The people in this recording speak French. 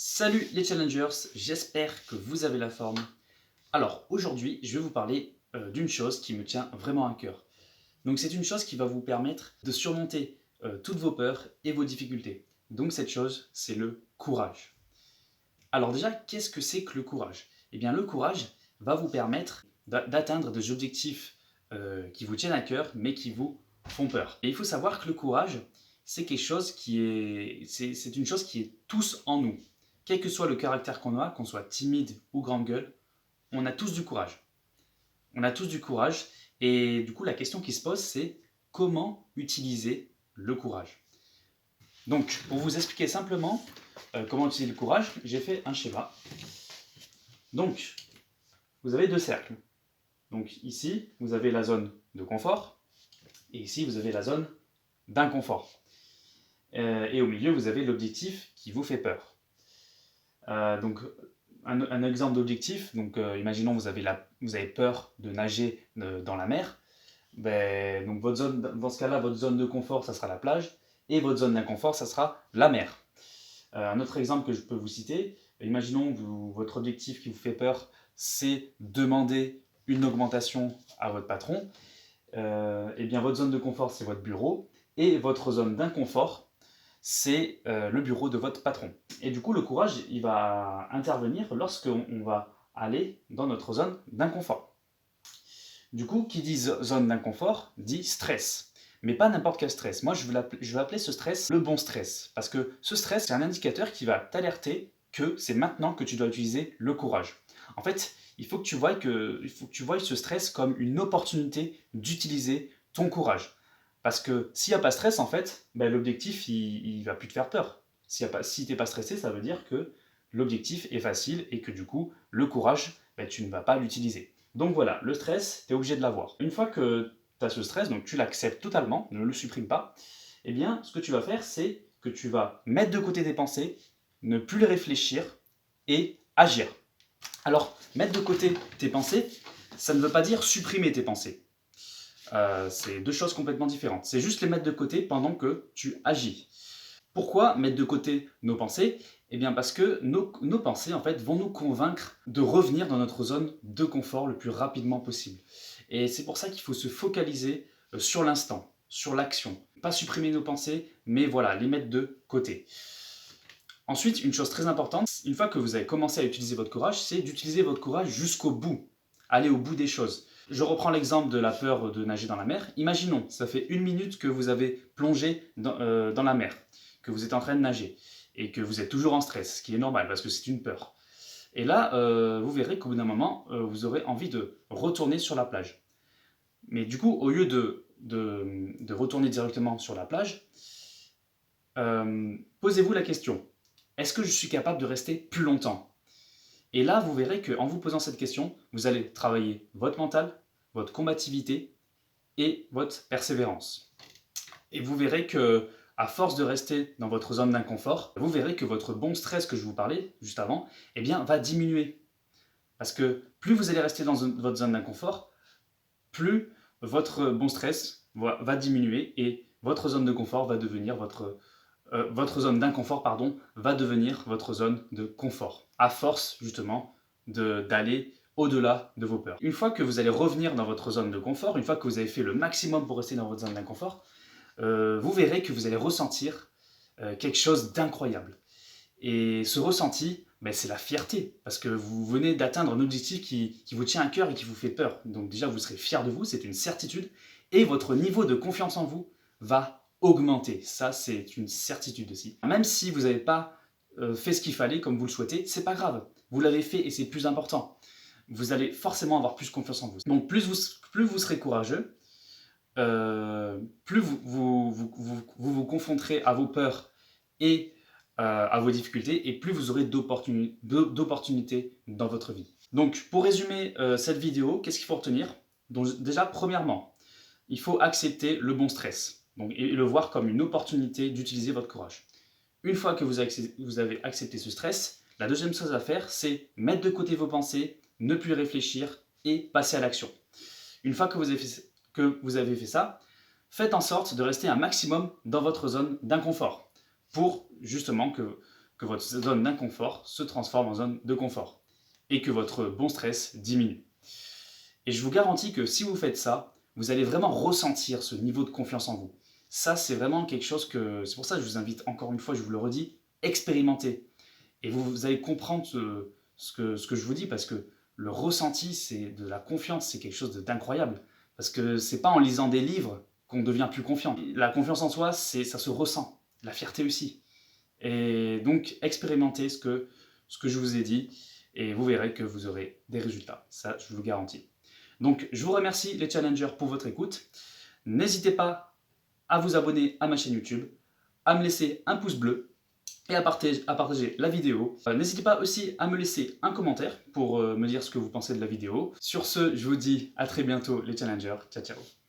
Salut les challengers, j'espère que vous avez la forme. Alors aujourd'hui, je vais vous parler d'une chose qui me tient vraiment à cœur. Donc c'est une chose qui va vous permettre de surmonter toutes vos peurs et vos difficultés. Donc cette chose, c'est le courage. Alors déjà, qu'est-ce que c'est que le courage? Eh bien le courage va vous permettre d'atteindre des objectifs qui vous tiennent à cœur mais qui vous font peur. Et il faut savoir que le courage, c'est quelque chose c'est une chose qui est tous en nous. Quel que soit le caractère qu'on soit timide ou grande gueule, on a tous du courage. On a tous du courage et du coup la question qui se pose c'est comment utiliser le courage. Donc pour vous expliquer simplement comment utiliser le courage, j'ai fait un schéma. Donc vous avez deux cercles. Donc ici vous avez la zone de confort et ici vous avez la zone d'inconfort. Et au milieu vous avez l'objectif qui vous fait peur. Donc un exemple d'objectif, donc imaginons vous avez peur de nager dans la mer, donc dans ce cas-là, votre zone de confort, ça sera la plage, et votre zone d'inconfort, ça sera la mer. Un autre exemple que je peux vous citer, imaginons votre objectif qui vous fait peur, c'est demander une augmentation à votre patron, et bien votre zone de confort, c'est votre bureau, et votre zone d'inconfort, c'est le bureau de votre patron. Et du coup, le courage, il va intervenir lorsqu'on va aller dans notre zone d'inconfort. Du coup, qui dit zone d'inconfort, dit stress. Mais pas n'importe quel stress. Moi, je vais appeler ce stress le bon stress. Parce que ce stress, c'est un indicateur qui va t'alerter que c'est maintenant que tu dois utiliser le courage. En fait, il faut que tu voies ce stress comme une opportunité d'utiliser ton courage. Parce que s'il n'y a pas de stress, en fait, l'objectif, il va plus te faire peur. Si tu n'es pas stressé, ça veut dire que l'objectif est facile et que du coup, le courage, tu ne vas pas l'utiliser. Donc voilà, le stress, tu es obligé de l'avoir. Une fois que tu as ce stress, donc tu l'acceptes totalement, ne le supprimes pas, eh bien, ce que tu vas faire, c'est que tu vas mettre de côté tes pensées, ne plus les réfléchir et agir. Alors, mettre de côté tes pensées, ça ne veut pas dire supprimer tes pensées. C'est deux choses complètement différentes. C'est juste les mettre de côté pendant que tu agis. Pourquoi mettre de côté nos pensées? Eh bien parce que nos pensées en fait vont nous convaincre de revenir dans notre zone de confort le plus rapidement possible. Et c'est pour ça qu'il faut se focaliser sur l'instant, sur l'action. Pas supprimer nos pensées, mais voilà, les mettre de côté. Ensuite, une chose très importante, une fois que vous avez commencé à utiliser votre courage, c'est d'utiliser votre courage jusqu'au bout. Aller au bout des choses. Je reprends l'exemple de la peur de nager dans la mer. Imaginons, ça fait 1 minute que vous avez plongé dans la mer, que vous êtes en train de nager et que vous êtes toujours en stress, ce qui est normal parce que c'est une peur. Et là, vous verrez qu'au bout d'un moment, vous aurez envie de retourner sur la plage. Mais du coup, au lieu de retourner directement sur la plage, posez-vous la question, est-ce que je suis capable de rester plus longtemps? Et là, vous verrez qu'en vous posant cette question, vous allez travailler votre mental, votre combativité et votre persévérance. Et vous verrez que, à force de rester dans votre zone d'inconfort, vous verrez que votre bon stress que je vous parlais juste avant, eh bien, va diminuer. Parce que plus vous allez rester dans votre zone d'inconfort, plus votre bon stress va diminuer et votre zone de confort va devenir votre zone d'inconfort, va devenir votre zone de confort, à force justement d'aller au-delà de vos peurs. Une fois que vous allez revenir dans votre zone de confort, une fois que vous avez fait le maximum pour rester dans votre zone d'inconfort, vous verrez que vous allez ressentir quelque chose d'incroyable. Et ce ressenti, c'est la fierté, parce que vous venez d'atteindre un objectif qui vous tient à cœur et qui vous fait peur. Donc déjà, vous serez fier de vous, c'est une certitude, et votre niveau de confiance en vous va augmenter. Ça, c'est une certitude aussi. Même si vous n'avez pas fait ce qu'il fallait comme vous le souhaitez, c'est pas grave. Vous l'avez fait et c'est plus important. Vous allez forcément avoir plus confiance en vous. Donc plus vous serez courageux, plus vous confronterez à vos peurs et à vos difficultés, et plus vous aurez d'opportunités dans votre vie. Donc pour résumer cette vidéo, qu'est-ce qu'il faut retenir? Donc, déjà, premièrement, il faut accepter le bon stress et le voir comme une opportunité d'utiliser votre courage. Une fois que vous avez accepté ce stress, la deuxième chose à faire, c'est mettre de côté vos pensées, ne plus réfléchir et passer à l'action. Une fois que vous avez fait ça, faites en sorte de rester un maximum dans votre zone d'inconfort pour justement que que votre zone d'inconfort se transforme en zone de confort et que votre bon stress diminue. Et je vous garantis que si vous faites ça, vous allez vraiment ressentir ce niveau de confiance en vous. Ça, c'est vraiment quelque chose que... C'est pour ça que je vous invite, encore une fois, je vous le redis, expérimenter. Et vous allez comprendre ce que je vous dis, parce que le ressenti, c'est de la confiance, c'est quelque chose d'incroyable. Parce que c'est pas en lisant des livres qu'on devient plus confiant. La confiance en soi, ça se ressent. La fierté aussi. Et donc, expérimentez ce que je vous ai dit, et vous verrez que vous aurez des résultats. Ça, je vous le garantis. Donc, je vous remercie les challengers pour votre écoute. N'hésitez pas à vous abonner à ma chaîne YouTube, à me laisser un pouce bleu et à partager la vidéo. N'hésitez pas aussi à me laisser un commentaire pour me dire ce que vous pensez de la vidéo. Sur ce, je vous dis à très bientôt les challengers. Ciao, ciao.